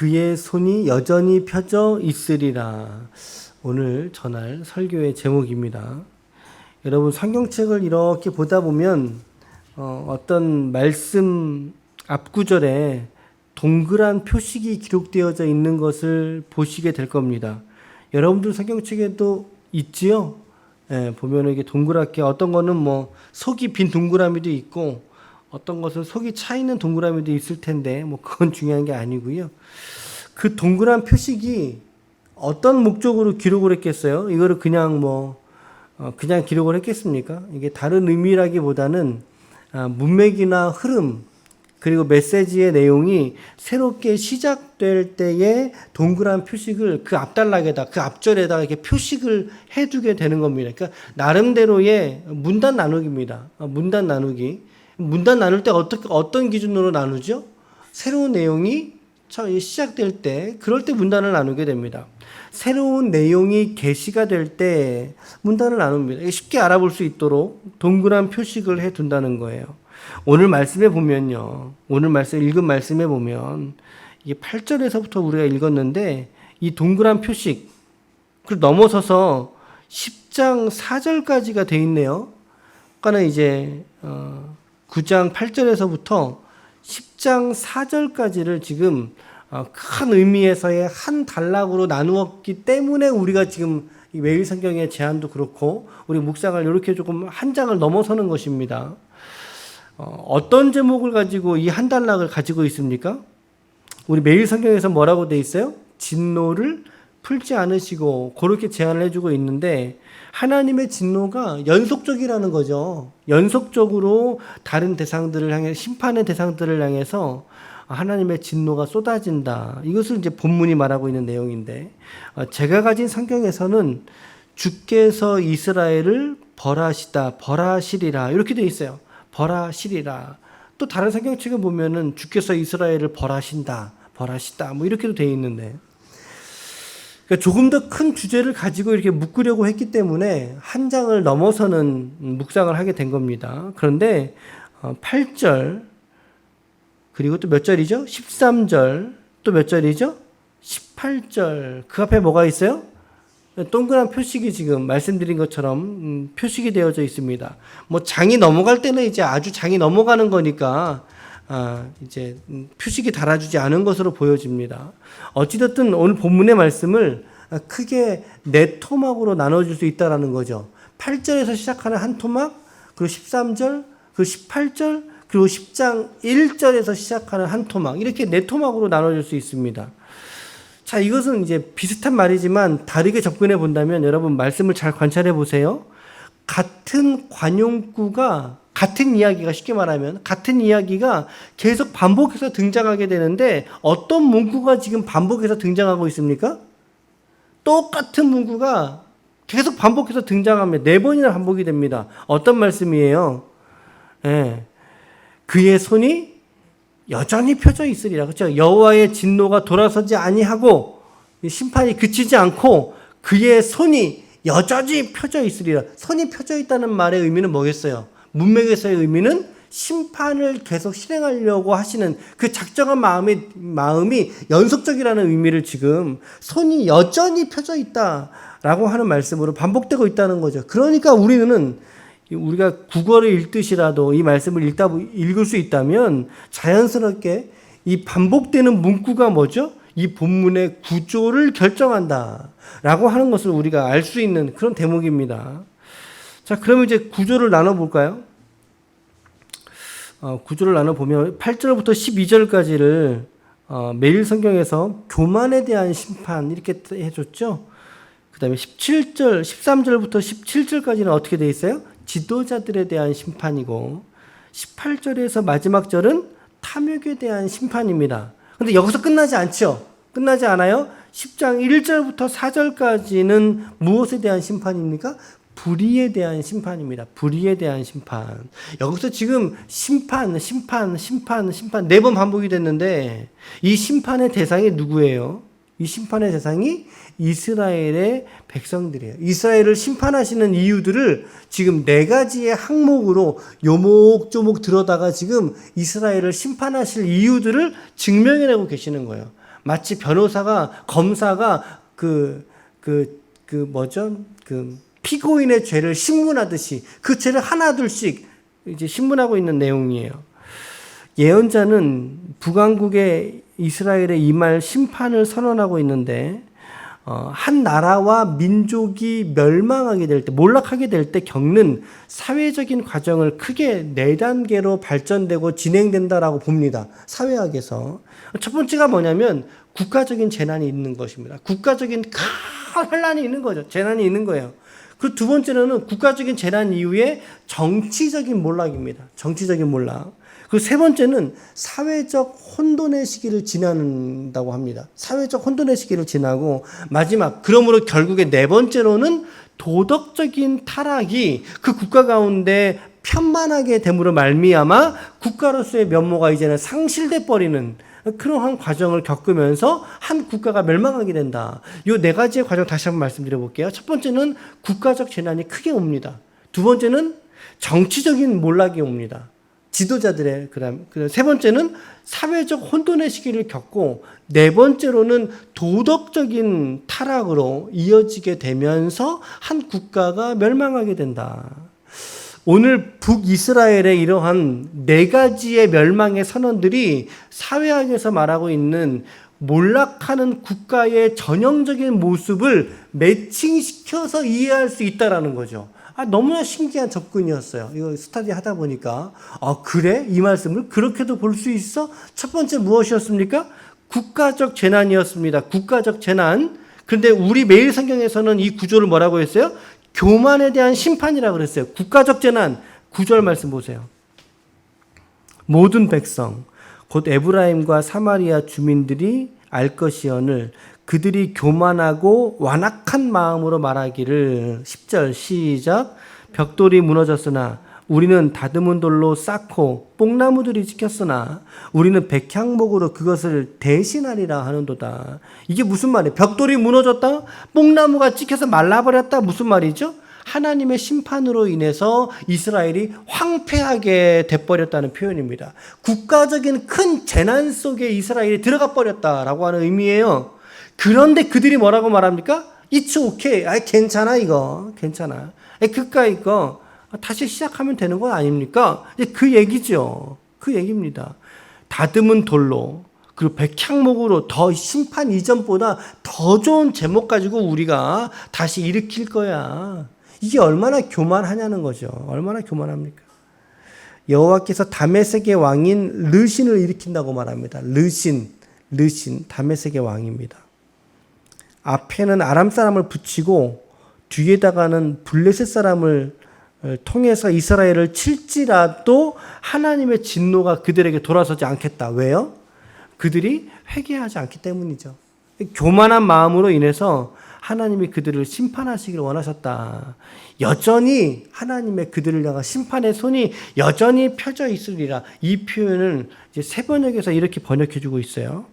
그의 손이 여전히 펴져 있으리라. 오늘 전할 설교의 제목입니다. 여러분 성경책을 이렇게 보다 보면 어떤 말씀 앞구절에 동그란 표식이 기록되어져 있는 것을 보시게 될 겁니다. 여러분들 성경책에도 있지요? 보면 이게 동그랗게 어떤 거는 뭐 속이 빈 동그라미도 있고 어떤 것은 속이 차 있는 동그라미도 있을 텐데 뭐 그건 중요한 게 아니고요. 그 동그란 표식이 어떤 목적으로 기록을 했겠어요? 이거를 그냥 그냥 기록을 했겠습니까? 이게 다른 의미라기보다는 문맥이나 흐름 그리고 메시지의 내용이 새롭게 시작될 때에 동그란 표식을 그 앞단락에다 그 앞절에다 이렇게 표식을 해두게 되는 겁니다. 그러니까 나름대로의 문단 나누기입니다. 문단 나누기. 문단 나눌 때 어떤 기준으로 나누죠? 새로운 내용이 시작될 때, 그럴 때 문단을 나누게 됩니다. 새로운 내용이 게시가 될 때 문단을 나눕니다. 쉽게 알아볼 수 있도록 동그란 표식을 해 둔다는 거예요. 오늘 말씀에 보면요. 오늘 읽은 말씀에 보면 이게 8절에서부터 우리가 읽었는데 이 동그란 표식, 그걸 넘어서서 10장 4절까지가 돼 있네요. 그러니까 이제 9장 8절에서부터 10장 4절까지를 지금 큰 의미에서의 한 단락으로 나누었기 때문에 우리가 지금 이 매일 성경의 제안도 그렇고 우리 묵상을 이렇게 조금 한 장을 넘어서는 것입니다. 어떤 제목을 가지고 이 한 단락을 가지고 있습니까? 우리 매일 성경에서 뭐라고 돼 있어요? 진노를 풀지 않으시고 그렇게 제안을 해주고 있는데 하나님의 진노가 연속적이라는 거죠. 연속적으로 다른 대상들을 향해 심판의 대상들을 향해서 하나님의 진노가 쏟아진다. 이것을 이제 본문이 말하고 있는 내용인데 제가 가진 성경에서는 주께서 이스라엘을 벌하시리라 이렇게 돼 있어요. 벌하시리라. 또 다른 성경책을 보면은 주께서 이스라엘을 벌하시다 뭐 이렇게도 돼 있는데 그러니까 조금 더 큰 주제를 가지고 이렇게 묶으려고 했기 때문에 한 장을 넘어서는 묵상을 하게 된 겁니다. 그런데 8절 그리고 또 몇 절이죠? 13절 또 몇 절이죠? 18절 그 앞에 뭐가 있어요? 동그란 표식이 지금 말씀드린 것처럼 표식이 되어져 있습니다. 뭐 장이 넘어갈 때는 이제 아주 장이 넘어가는 거니까 이제 표식이 달아주지 않은 것으로 보여집니다. 어찌됐든 오늘 본문의 말씀을 크게 네 토막으로 나눠줄 수 있다라는 거죠. 8절에서 시작하는 한 토막, 그리고 13절, 그리고 18절, 그리고 10장 1절에서 시작하는 한 토막, 이렇게 네 토막으로 나눠줄 수 있습니다. 자, 이것은 이제 비슷한 말이지만 다르게 접근해 본다면 여러분 말씀을 잘 관찰해 보세요. 같은 관용구가 같은 이야기가 쉽게 말하면 같은 이야기가 계속 반복해서 등장하게 되는데 어떤 문구가 지금 반복해서 등장하고 있습니까? 똑같은 문구가 계속 반복해서 등장하면 4번이나 반복이 됩니다. 어떤 말씀이에요? 그의 손이 여전히 펴져 있으리라. 그렇죠? 여호와의 진노가 돌아서지 아니하고 심판이 그치지 않고 그의 손이 여전히 펴져 있으리라. 손이 펴져 있다는 말의 의미는 뭐겠어요? 문맥에서의 의미는 심판을 계속 실행하려고 하시는 그 작정한 마음이 연속적이라는 의미를 지금 손이 여전히 펴져 있다라고 하는 말씀으로 반복되고 있다는 거죠. 그러니까 우리가 국어를 읽듯이라도 이 말씀을 읽을 수 있다면 자연스럽게 이 반복되는 문구가 뭐죠? 이 본문의 구조를 결정한다라고 하는 것을 우리가 알 수 있는 그런 대목입니다. 자, 그러면 이제 구조를 나눠볼까요? 구조를 나눠보면 8절부터 12절까지를 매일 성경에서 교만에 대한 심판 이렇게 해줬죠. 그 다음에 13절부터 17절까지는 어떻게 돼 있어요? 지도자들에 대한 심판이고 18절에서 마지막 절은 탐욕에 대한 심판입니다. 근데 여기서 끝나지 않죠? 끝나지 않아요? 10장 1절부터 4절까지는 무엇에 대한 심판입니까? 불의에 대한 심판입니다. 불의에 대한 심판. 여기서 지금 심판 4번 반복이 됐는데 이 심판의 대상이 누구예요? 이 심판의 대상이 이스라엘의 백성들이에요. 이스라엘을 심판하시는 이유들을 지금 4가지의 항목으로 요목조목 들어다가 지금 이스라엘을 심판하실 이유들을 증명해내고 계시는 거예요. 마치 변호사가, 검사가 피고인의 죄를 신문하듯이 그 죄를 하나둘씩 이제 신문하고 있는 내용이에요. 예언자는 북왕국의 이스라엘에 임할 심판을 선언하고 있는데, 한 나라와 민족이 멸망하게 될 때, 몰락하게 될 때 겪는 사회적인 과정을 크게 4단계로 발전되고 진행된다라고 봅니다. 사회학에서. 첫 번째가 뭐냐면 국가적인 재난이 있는 것입니다. 국가적인 큰 혼란이 있는 거죠. 재난이 있는 거예요. 그 두 번째는 국가적인 재난 이후에 정치적인 몰락입니다. 정치적인 몰락. 그 세 번째는 사회적 혼돈의 시기를 지난다고 합니다. 사회적 혼돈의 시기를 지나고, 마지막, 그러므로 결국에 네 번째로는 도덕적인 타락이 그 국가 가운데 편만하게 됨으로 말미암아 국가로서의 면모가 이제는 상실돼 버리는 그러한 과정을 겪으면서 한 국가가 멸망하게 된다. 이 네 가지의 과정 다시 한번 말씀드려 볼게요. 첫 번째는 국가적 재난이 크게 옵니다. 두 번째는 정치적인 몰락이 옵니다. 지도자들의, 세 번째는 사회적 혼돈의 시기를 겪고, 네 번째로는 도덕적인 타락으로 이어지게 되면서 한 국가가 멸망하게 된다. 오늘 북이스라엘의 이러한 네 가지의 멸망의 선언들이 사회학에서 말하고 있는 몰락하는 국가의 전형적인 모습을 매칭시켜서 이해할 수 있다라는 거죠. 너무나 신기한 접근이었어요. 이거 스터디 하다 보니까. 그래? 이 말씀을 그렇게도 볼 수 있어? 첫 번째 무엇이었습니까? 국가적 재난이었습니다. 국가적 재난. 근데 우리 매일 성경에서는 이 구조를 뭐라고 했어요? 교만에 대한 심판이라고 그랬어요. 국가적 재난. 9절 말씀 보세요. 모든 백성, 곧 에브라임과 사마리아 주민들이 알 것이오늘 그들이 교만하고 완악한 마음으로 말하기를. 10절 시작. 벽돌이 무너졌으나 우리는 다듬은 돌로 쌓고 뽕나무들이 지켰으나 우리는 백향목으로 그것을 대신하리라 하는도다. 이게 무슨 말이에요? 벽돌이 무너졌다? 뽕나무가 찍혀서 말라버렸다? 무슨 말이죠? 하나님의 심판으로 인해서 이스라엘이 황폐하게 돼버렸다는 표현입니다. 국가적인 큰 재난 속에 이스라엘이 들어가 버렸다라고 하는 의미예요. 그런데 그들이 뭐라고 말합니까? It's okay. 괜찮아, 이거. 괜찮아. 그까이 거 다시 시작하면 되는 건 아닙니까? 그 얘기죠. 그 얘기입니다. 다듬은 돌로, 그리고 백향목으로 더 심판 이전보다 더 좋은 제목 가지고 우리가 다시 일으킬 거야. 이게 얼마나 교만하냐는 거죠. 얼마나 교만합니까? 여호와께서 다메섹의 왕인 르신을 일으킨다고 말합니다. 르신, 다메섹의 왕입니다. 앞에는 아람 사람을 붙이고 뒤에다가는 블레셋 사람을 통해서 이스라엘을 칠지라도 하나님의 진노가 그들에게 돌아서지 않겠다. 왜요? 그들이 회개하지 않기 때문이죠. 교만한 마음으로 인해서 하나님이 그들을 심판하시기를 원하셨다. 여전히 하나님의 그들을 향한 심판의 손이 여전히 펴져 있으리라. 이 표현을 이제 새 번역에서 이렇게 번역해주고 있어요.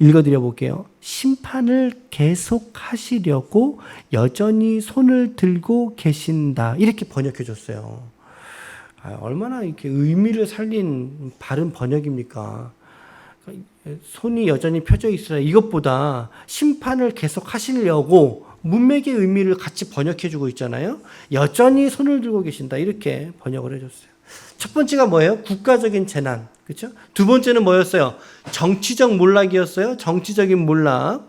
읽어드려 볼게요. 심판을 계속하시려고 여전히 손을 들고 계신다. 이렇게 번역해줬어요. 얼마나 이렇게 의미를 살린 바른 번역입니까? 손이 여전히 펴져 있으라. 이것보다 심판을 계속 하시려고 문맥의 의미를 같이 번역해주고 있잖아요. 여전히 손을 들고 계신다. 이렇게 번역을 해줬어요. 첫 번째가 뭐예요? 국가적인 재난. 그렇죠? 두 번째는 뭐였어요? 정치적 몰락이었어요. 정치적인 몰락.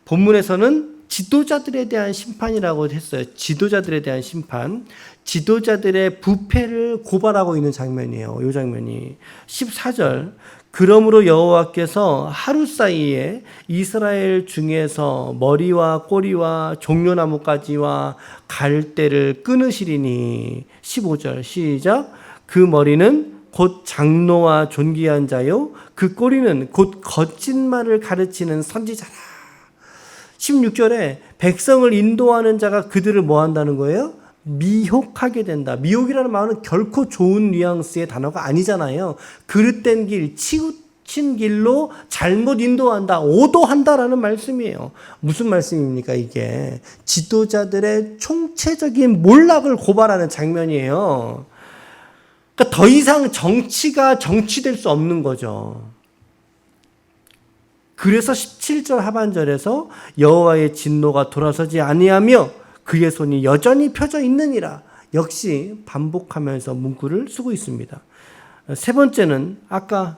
본문에서는 지도자들에 대한 심판이라고 했어요. 지도자들에 대한 심판. 지도자들의 부패를 고발하고 있는 장면이에요. 이 장면이. 14절. 그러므로 여호와께서 하루 사이에 이스라엘 중에서 머리와 꼬리와 종려나무까지와 갈대를 끊으시리니. 15절 시작. 그 머리는 곧 장로와 존귀한 자요 그 꼬리는 곧 거짓 말을 가르치는 선지자라. 16절에 백성을 인도하는 자가 그들을 뭐 한다는 거예요? 미혹하게 된다. 미혹이라는 말은 결코 좋은 뉘앙스의 단어가 아니잖아요. 그릇된 길, 치우친 길로 잘못 인도한다, 오도한다라는 말씀이에요. 무슨 말씀입니까 이게? 지도자들의 총체적인 몰락을 고발하는 장면이에요. 그러니까 더 이상 정치가 정치될 수 없는 거죠. 그래서 17절 하반절에서 여호와의 진노가 돌아서지 아니하며 그의 손이 여전히 펴져 있느니라. 역시 반복하면서 문구를 쓰고 있습니다. 세 번째는 아까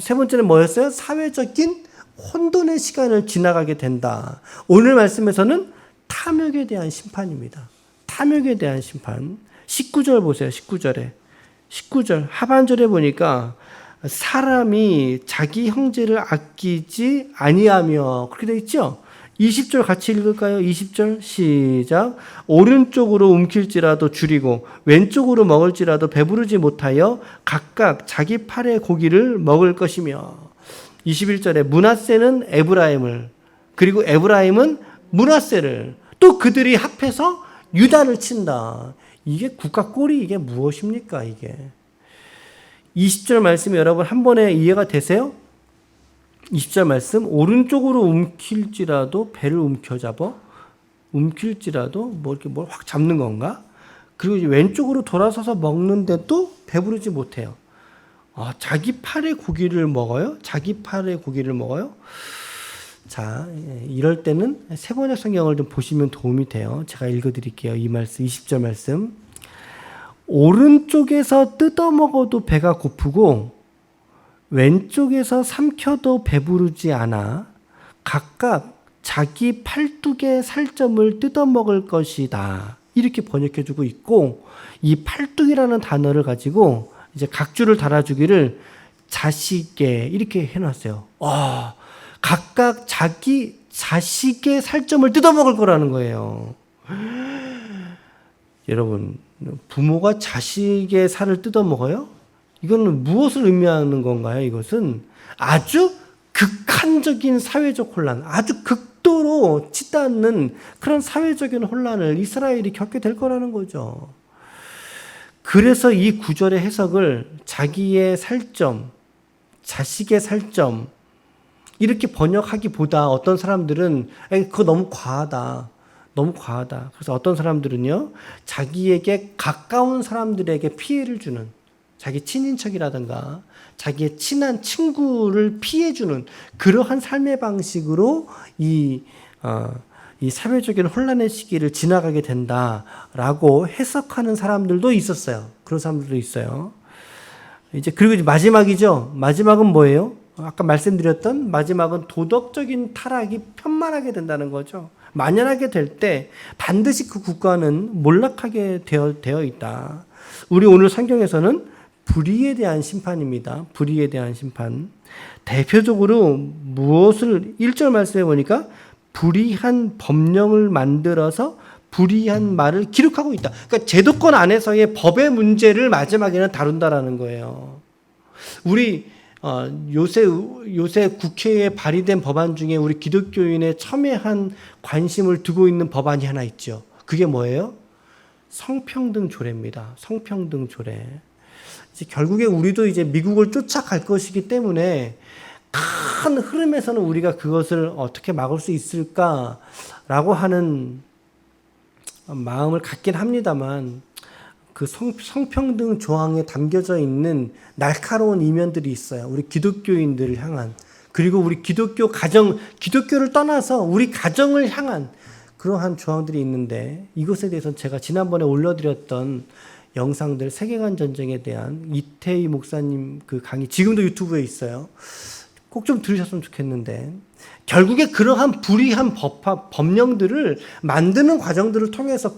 세 번째는 뭐였어요? 사회적인 혼돈의 시간을 지나가게 된다. 오늘 말씀에서는 탐욕에 대한 심판입니다. 탐욕에 대한 심판. 19절 보세요. 19절 하반절에 보니까 사람이 자기 형제를 아끼지 아니하며 그렇게 되어 있죠. 20절 같이 읽을까요? 20절 시작. 오른쪽으로 움킬지라도 줄이고 왼쪽으로 먹을지라도 배부르지 못하여 각각 자기 팔의 고기를 먹을 것이며 21절에 므낫세는 에브라임을 그리고 에브라임은 므낫세를 또 그들이 합해서 유다를 친다. 이게 국가 꼴이 이게 무엇입니까 이게. 20절 말씀이 여러분 한 번에 이해가 되세요? 20절 말씀 오른쪽으로 움킬지라도 배를 움켜잡어 움킬지라도 뭐 이렇게 뭘 확 잡는 건가? 그리고 이제 왼쪽으로 돌아서서 먹는데도 배부르지 못해요. 자기 팔의 고기를 먹어요? 자기 팔의 고기를 먹어요? 자, 이럴 때는 세번역 성경을 좀 보시면 도움이 돼요. 제가 읽어드릴게요. 이 말씀 20절 말씀 오른쪽에서 뜯어 먹어도 배가 고프고 왼쪽에서 삼켜도 배부르지 않아 각각 자기 팔뚝의 살점을 뜯어 먹을 것이다. 이렇게 번역해주고 있고 이 팔뚝이라는 단어를 가지고 이제 각주를 달아주기를 자식의 이렇게 해놨어요. 각각 자기 자식의 살점을 뜯어 먹을 거라는 거예요. 여러분 부모가 자식의 살을 뜯어 먹어요? 이거는 무엇을 의미하는 건가요? 이것은 아주 극한적인 사회적 혼란, 아주 극도로 치닫는 그런 사회적인 혼란을 이스라엘이 겪게 될 거라는 거죠. 그래서 이 구절의 해석을 자기의 살점, 자식의 살점 이렇게 번역하기보다 어떤 사람들은 그거 너무 과하다. 너무 과하다. 그래서 어떤 사람들은요, 자기에게 가까운 사람들에게 피해를 주는 자기 친인척이라든가 자기의 친한 친구를 피해주는 그러한 삶의 방식으로 이 사회적인 혼란의 시기를 지나가게 된다라고 해석하는 사람들도 있었어요. 그런 사람들도 있어요. 그리고 이제 마지막이죠. 마지막은 뭐예요? 아까 말씀드렸던 마지막은 도덕적인 타락이 편만하게 된다는 거죠. 만연하게 될 때 반드시 그 국가는 몰락하게 되어 있다. 우리 오늘 성경에서는 불의에 대한 심판입니다. 불의에 대한 심판. 대표적으로 무엇을 1절 말씀해 보니까 불의한 법령을 만들어서 불의한 말을 기록하고 있다. 그러니까 제도권 안에서의 법의 문제를 마지막에는 다룬다라는 거예요. 우리 요새 국회에 발의된 법안 중에 우리 기독교인의 첨예한 관심을 두고 있는 법안이 하나 있죠. 그게 뭐예요? 성평등 조례입니다. 성평등 조례. 이제 결국에 우리도 이제 미국을 쫓아갈 것이기 때문에 큰 흐름에서는 우리가 그것을 어떻게 막을 수 있을까라고 하는 마음을 갖긴 합니다만 그 성평등 조항에 담겨져 있는 날카로운 이면들이 있어요. 우리 기독교인들을 향한, 그리고 우리 기독교를 떠나서 우리 가정을 향한 그러한 조항들이 있는데, 이것에 대해서는 제가 지난번에 올려드렸던 영상들, 세계관 전쟁에 대한 이태희 목사님 그 강의 지금도 유튜브에 있어요. 꼭 좀 들으셨으면 좋겠는데, 결국에 그러한 불의한 법령들을 만드는 과정들을 통해서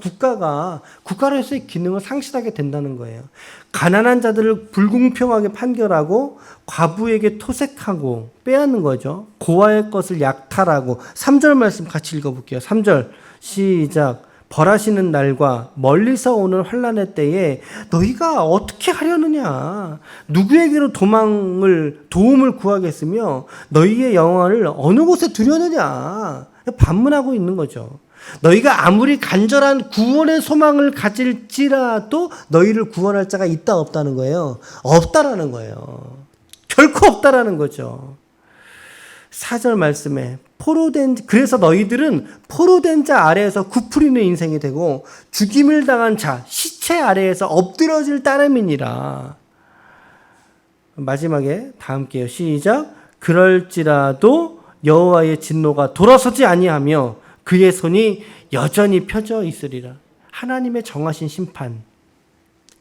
국가로서의 기능을 상실하게 된다는 거예요. 가난한 자들을 불공평하게 판결하고 과부에게 토색하고 빼앗는 거죠. 고아의 것을 약탈하고. 3절 말씀 같이 읽어볼게요. 3절 시작. 벌하시는 날과 멀리서 오는 환난의 때에 너희가 어떻게 하려느냐? 누구에게로 도움을 구하겠으며 너희의 영혼을 어느 곳에 두려느냐? 반문하고 있는 거죠. 너희가 아무리 간절한 구원의 소망을 가질지라도 너희를 구원할 자가 있다 없다는 거예요. 없다라는 거예요. 결코 없다라는 거죠. 4절 말씀에 그래서 너희들은 포로된 자 아래에서 구부리는 인생이 되고 죽임을 당한 자 시체 아래에서 엎드러질 따름이니라. 마지막에 다 함께요. 시작. 그럴지라도 여호와의 진노가 돌아서지 아니하며 그의 손이 여전히 펴져 있으리라. 하나님의 정하신 심판,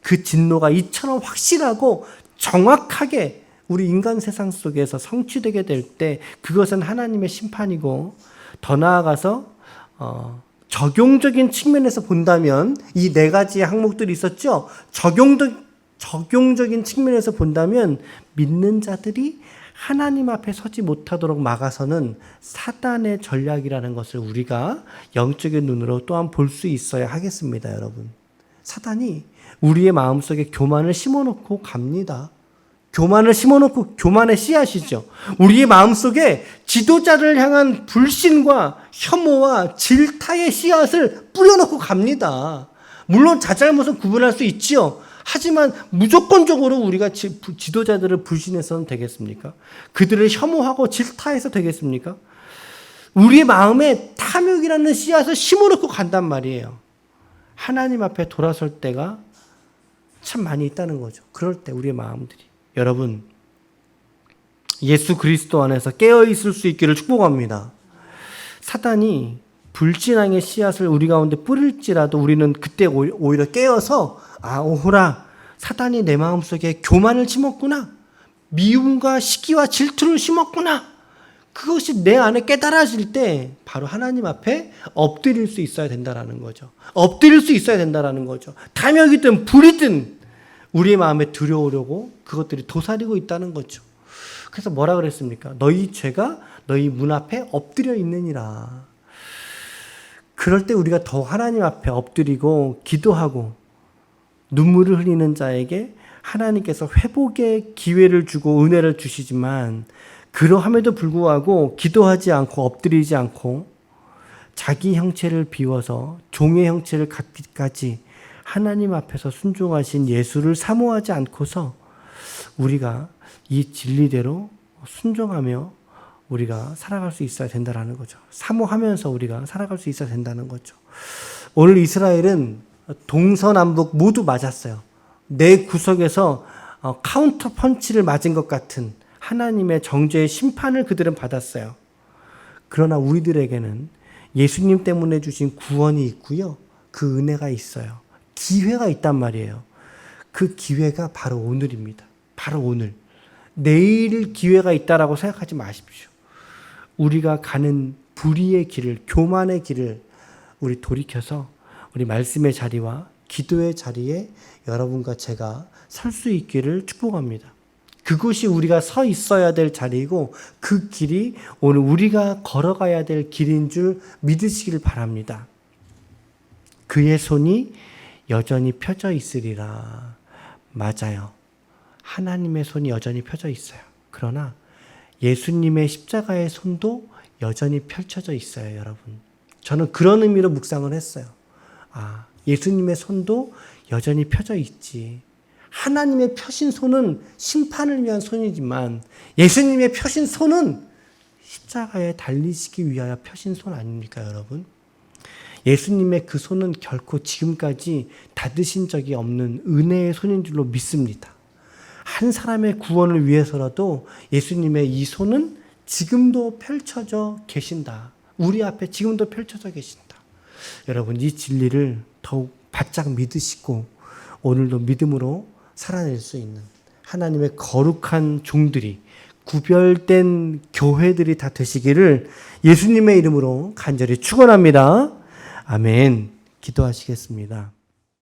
그 진노가 이처럼 확실하고 정확하게 우리 인간 세상 속에서 성취되게 될 때 그것은 하나님의 심판이고, 더 나아가서 적용적인 측면에서 본다면 이 네 가지의 항목들이 있었죠. 적용적인 측면에서 본다면 믿는 자들이 하나님 앞에 서지 못하도록 막아서는 사단의 전략이라는 것을 우리가 영적인 눈으로 또한 볼 수 있어야 하겠습니다, 여러분. 사단이 우리의 마음속에 교만을 심어놓고 갑니다. 교만을 심어놓고, 교만의 씨앗이죠. 우리의 마음속에 지도자를 향한 불신과 혐오와 질타의 씨앗을 뿌려놓고 갑니다. 물론 자잘못은 구분할 수 있지요. 하지만 무조건적으로 우리가 지도자들을 불신해서는 되겠습니까? 그들을 혐오하고 질타해서 되겠습니까? 우리의 마음에 탐욕이라는 씨앗을 심어놓고 간단 말이에요. 하나님 앞에 돌아설 때가 참 많이 있다는 거죠. 그럴 때 우리의 마음들이. 여러분, 예수 그리스도 안에서 깨어있을 수 있기를 축복합니다. 사단이 불신앙의 씨앗을 우리 가운데 뿌릴지라도 우리는 그때 오히려 깨어서, 오호라, 사단이 내 마음속에 교만을 심었구나, 미움과 시기와 질투를 심었구나, 그것이 내 안에 깨달아질 때 바로 하나님 앞에 엎드릴 수 있어야 된다는 거죠. 엎드릴 수 있어야 된다는 거죠. 탐욕이든 불이든 우리의 마음에 들여오려고 그것들이 도사리고 있다는 거죠. 그래서 뭐라 그랬습니까? 너희 죄가 너희 문 앞에 엎드려 있느니라. 그럴 때 우리가 더 하나님 앞에 엎드리고 기도하고 눈물을 흘리는 자에게 하나님께서 회복의 기회를 주고 은혜를 주시지만, 그러함에도 불구하고 기도하지 않고 엎드리지 않고 자기 형체를 비워서 종의 형체를 갖기까지 하나님 앞에서 순종하신 예수를 사모하지 않고서 우리가 이 진리대로 순종하며 우리가 살아갈 수 있어야 된다는 거죠. 사모하면서 우리가 살아갈 수 있어야 된다는 거죠. 오늘 이스라엘은 동서남북 모두 맞았어요. 내 구석에서 카운터 펀치를 맞은 것 같은 하나님의 정죄의 심판을 그들은 받았어요. 그러나 우리들에게는 예수님 때문에 주신 구원이 있고요. 그 은혜가 있어요. 기회가 있단 말이에요. 그 기회가 바로 오늘입니다. 바로 오늘. 내일 기회가 있다라고 생각하지 마십시오. 우리가 가는 불의의 길을, 교만의 길을 우리 돌이켜서 우리 말씀의 자리와 기도의 자리에 여러분과 제가 설 수 있기를 축복합니다. 그곳이 우리가 서 있어야 될 자리이고 그 길이 오늘 우리가 걸어가야 될 길인 줄 믿으시길 바랍니다. 그의 손이 여전히 펴져 있으리라. 맞아요. 하나님의 손이 여전히 펴져 있어요. 그러나 예수님의 십자가의 손도 여전히 펼쳐져 있어요, 여러분. 저는 그런 의미로 묵상을 했어요. 예수님의 손도 여전히 펴져 있지. 하나님의 펴신 손은 심판을 위한 손이지만 예수님의 펴신 손은 십자가에 달리시기 위하여 펴신 손 아닙니까, 여러분? 예수님의 그 손은 결코 지금까지 닫으신 적이 없는 은혜의 손인 줄로 믿습니다. 한 사람의 구원을 위해서라도 예수님의 이 손은 지금도 펼쳐져 계신다. 우리 앞에 지금도 펼쳐져 계신다. 여러분, 이 진리를 더욱 바짝 믿으시고 오늘도 믿음으로 살아낼 수 있는 하나님의 거룩한 종들이, 구별된 교회들이 다 되시기를 예수님의 이름으로 간절히 축원합니다. 아멘. 기도하시겠습니다.